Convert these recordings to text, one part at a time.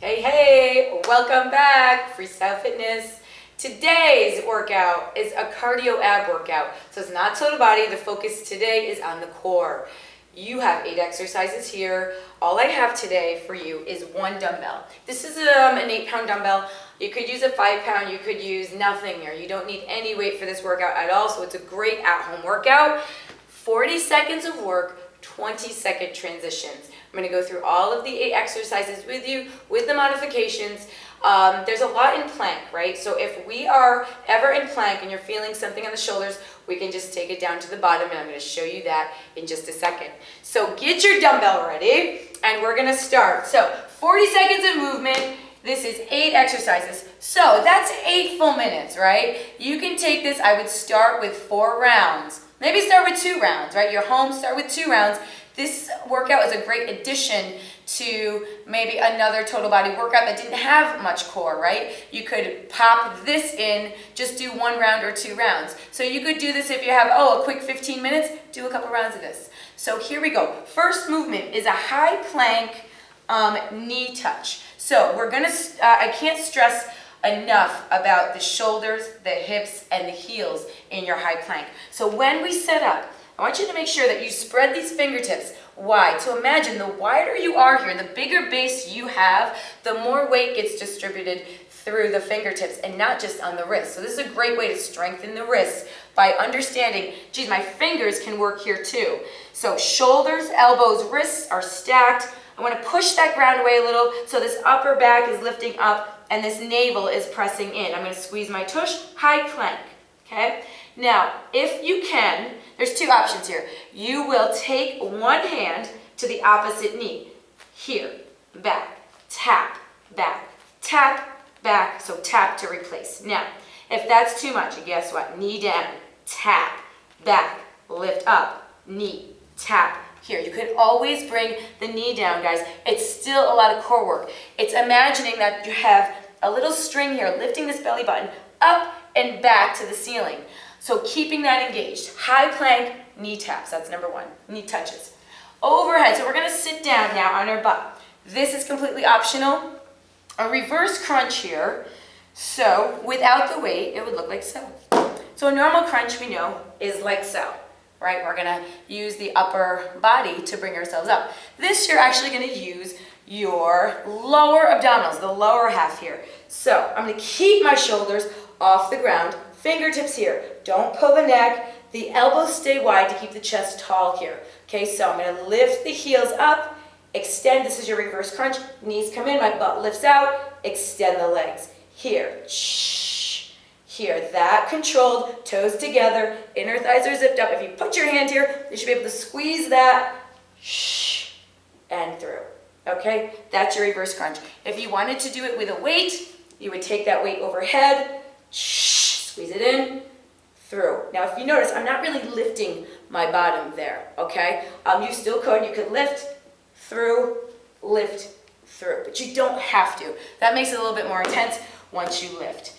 Hey, hey, welcome back, Freestyle Fitness. Today's workout is a cardio ab workout. So it's not total body, the focus today is on the core. You have 8 exercises here. All I have today for you is 1 dumbbell. This is an 8-pound dumbbell. You could use a 5-pound, you could use nothing here. You don't need any weight for this workout at all, so it's a great at-home workout. 40 seconds of work, 20-second transitions. I'm going to go through all of the 8 exercises with you, with the modifications. There's a lot in plank, right? So if we are ever in plank and you're feeling something on the shoulders, we can just take it down to the bottom, and I'm going to show you that in just a second. So get your dumbbell ready, and we're going to start. So 40 seconds of movement. This is 8 exercises. So that's 8 full minutes, right? You can take this, I would start with 4 rounds. Maybe start with 2 rounds, right? You're home, start with 2 rounds. This workout is a great addition to maybe another total body workout that didn't have much core, right? You could pop this in, just do 1 round or 2 rounds. So you could do this if you have, a quick 15 minutes, do a couple rounds of this. So here we go. First movement is a high plank knee touch. So we're gonna, I can't stress enough about the shoulders, the hips, and the heels in your high plank. So when we set up, I want you to make sure that you spread these fingertips wide. So imagine the wider you are here, the bigger base you have, the more weight gets distributed through the fingertips and not just on the wrist. So this is a great way to strengthen the wrists by understanding, geez, my fingers can work here too. So shoulders, elbows, wrists are stacked. I want to push that ground away a little so this upper back is lifting up and this navel is pressing in. I'm going to squeeze my tush, high plank, okay? Now, if you can, there's 2 options here. You will take one hand to the opposite knee. Here, back, tap, back, so tap to replace. Now, if that's too much, guess what? Knee down, tap, back, lift up, knee, tap. Here, you can always bring the knee down, guys. It's still a lot of core work. It's imagining that you have a little string here, lifting this belly button up and back to the ceiling. So keeping that engaged. High plank, knee taps, that's number 1, knee touches. Overhead, so we're gonna sit down now on our butt. This is completely optional. A reverse crunch here. So without the weight, it would look like so. So a normal crunch, we know, is like so. Right, we're gonna use the upper body to bring ourselves up. This, you're actually gonna use your lower abdominals, the lower half here. So I'm gonna keep my shoulders off the ground, fingertips here. Don't pull the neck, the elbows stay wide to keep the chest tall here. Okay, so I'm gonna lift the heels up, extend, this is your reverse crunch, knees come in, my butt lifts out, extend the legs. Here, here, that controlled, toes together, inner thighs are zipped up. If you put your hand here, you should be able to squeeze that, and through, okay? That's your reverse crunch. If you wanted to do it with a weight, you would take that weight overhead, squeeze it in, through. Now, if you notice, I'm not really lifting my bottom there, okay? You still could, you could lift, through, but you don't have to. That makes it a little bit more intense once you lift.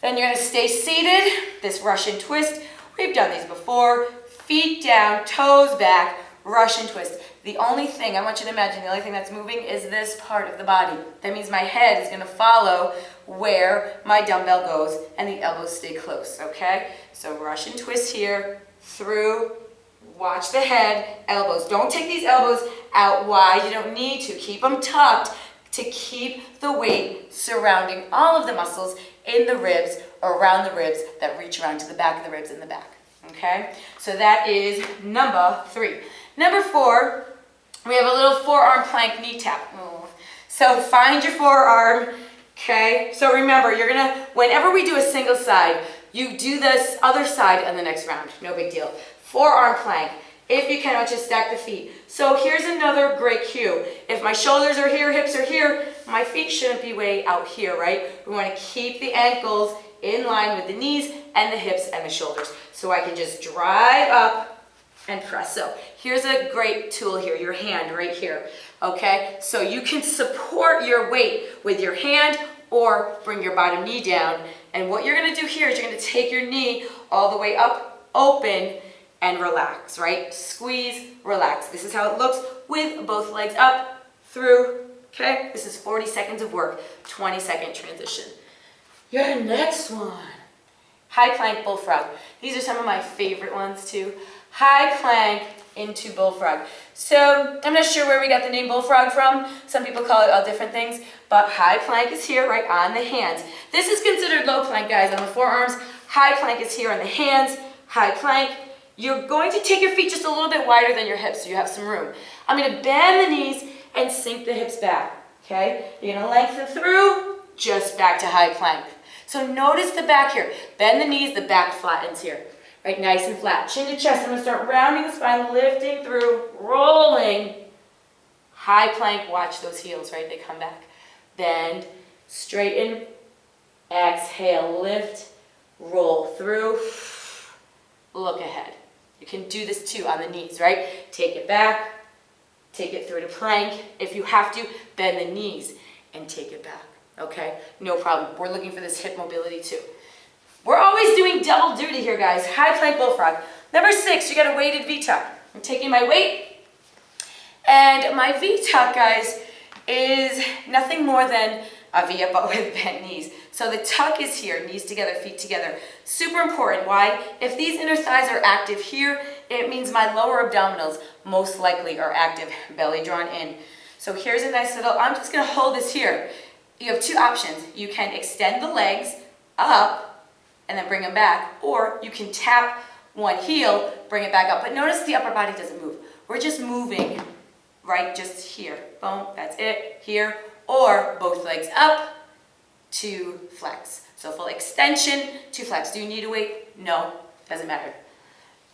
Then you're gonna stay seated, this Russian twist. We've done these before. Feet down, toes back, Russian twist. The only thing, I want you to imagine, the only thing that's moving is this part of the body. That means my head is gonna follow where my dumbbell goes and the elbows stay close, okay? So Russian twist here, through, watch the head, elbows. Don't take these elbows out wide, you don't need to. Keep them tucked to keep the weight surrounding all of the muscles in the ribs, around the ribs, that reach around to the back of the ribs in the back, okay? So that is number 3. Number 4, we have a little forearm plank knee tap. So find your forearm, okay? So remember, you're gonna, whenever we do a single side, you do this other side on the next round, no big deal. Forearm plank. If you can, I want you to stack the feet. So here's another great cue. If my shoulders are here, hips are here, my feet shouldn't be way out here, right? We want to keep the ankles in line with the knees and the hips and the shoulders. So I can just drive up and press. So here's a great tool here, your hand right here, okay? So you can support your weight with your hand or bring your bottom knee down. And what you're gonna do here is you're gonna take your knee all the way up, open, and relax, right? Squeeze, relax. This is how it looks with both legs up, through, Okay, this is 40 seconds of work, 20-second transition. Your next one, high plank bullfrog. These are some of my favorite ones too. High plank into bullfrog. So I'm not sure where we got the name bullfrog from. Some people call it all different things, but high plank is here, right on the hands. This is considered low plank, guys, on the forearms. High plank is here on the hands. High plank. You're going to take your feet just a little bit wider than your hips so you have some room. I'm going to bend the knees and sink the hips back, okay? You're going to lengthen through, just back to high plank. So notice the back here. Bend the knees, the back flattens here. Right, nice and flat. Chin to chest. I'm going to start rounding the spine, lifting through, rolling. High plank, watch those heels, right? They come back. Bend, straighten, exhale, lift, roll through, look ahead. You can do this too on the knees, right? Take it back, take it through to plank. If you have to, bend the knees and take it back, okay? No problem. We're looking for this hip mobility too. We're always doing double duty here, guys. High plank bullfrog. Number 6, you got a weighted V-tuck. I'm taking my weight, and my V-tuck, guys, is nothing more than a V-up but with bent knees. So the tuck is here, knees together, feet together. Super important. Why? If these inner thighs are active here, it means my lower abdominals most likely are active, belly drawn in. So here's a nice little, I'm just gonna hold this here. You have 2 options. You can extend the legs up and then bring them back, or you can tap one heel, bring it back up. But notice the upper body doesn't move. We're just moving, right, just here. Boom, that's it, here. Or both legs up to flex. So full extension to flex. Do you need a weight? No, doesn't matter.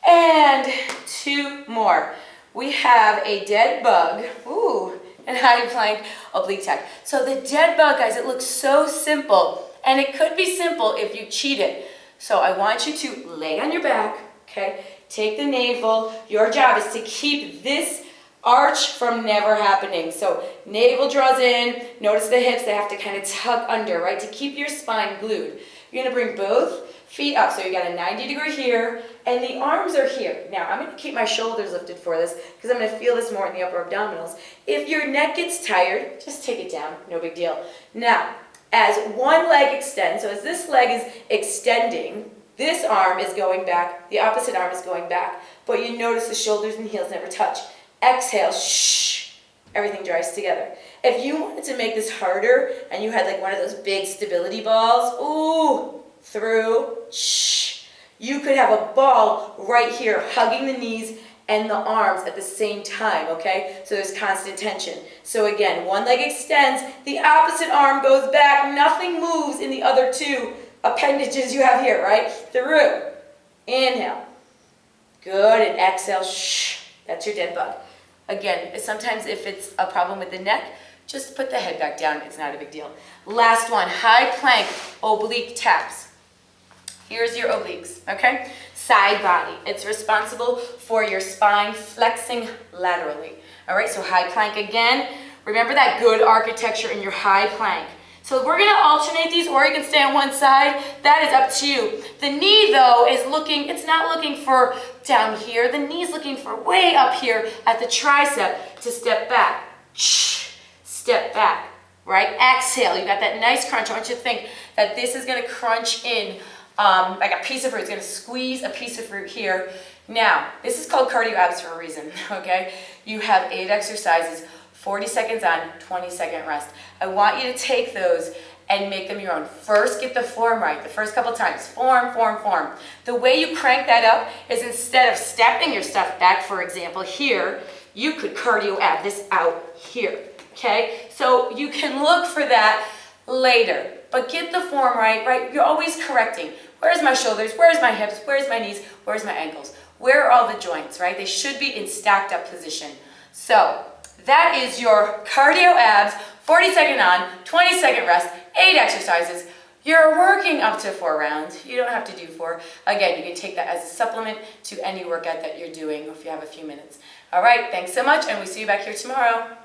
And 2 more. We have a dead bug, ooh, and high plank oblique tuck. So the dead bug, guys, it looks so simple. And it could be simple if you cheat it. So I want you to lay on your back, okay? Take the navel. Your job is to keep this arch from never happening. So navel draws in. Notice the hips, they have to kind of tuck under, right? To keep your spine glued. You're gonna bring both feet up. So you got a 90-degree here, and the arms are here. Now, I'm gonna keep my shoulders lifted for this because I'm gonna feel this more in the upper abdominals. If your neck gets tired, just take it down, no big deal. Now, as one leg extends, so as this leg is extending, this arm is going back, the opposite arm is going back, but you notice the shoulders and heels never touch. Exhale, shh, everything dries together. If you wanted to make this harder and you had like one of those big stability balls, ooh, through, shh, you could have a ball right here hugging the knees and the arms at the same time, okay? So there's constant tension. So again, one leg extends, the opposite arm goes back, nothing moves in the other 2 appendages you have here, right? Through. Inhale. Good, and exhale, shh. That's your dead bug. Again, sometimes if it's a problem with the neck, just put the head back down, it's not a big deal. Last one, high plank oblique taps. Here's your obliques, okay? Side body. It's responsible for your spine flexing laterally. All right, so high plank again. Remember that good architecture in your high plank. So we're gonna alternate these, or you can stay on one side. That is up to you. The knee though is looking, it's not looking for down here. The knee's looking for way up here at the tricep to step back. Step back, right? Exhale, you got that nice crunch. I want you to think that this is gonna crunch in like a piece of fruit. It's gonna squeeze a piece of fruit here. Now, this is called cardio abs for a reason, okay? You have 8 exercises, 40 seconds on, 20-second rest. I want you to take those and make them your own. First, get the form right, the first couple times. Form, form, form. The way you crank that up is instead of stepping your stuff back, for example, here, you could cardio ab this out here, okay? So you can look for that later, but get the form right? You're always correcting. Where's my shoulders? Where's my hips? Where's my knees? Where's my ankles? Where are all the joints, right? They should be in stacked up position. So that is your cardio abs, 40-second on, 20-second rest, 8 exercises. You're working up to 4 rounds. You don't have to do 4. Again, you can take that as a supplement to any workout that you're doing if you have a few minutes. All right, thanks so much, and we see you back here tomorrow.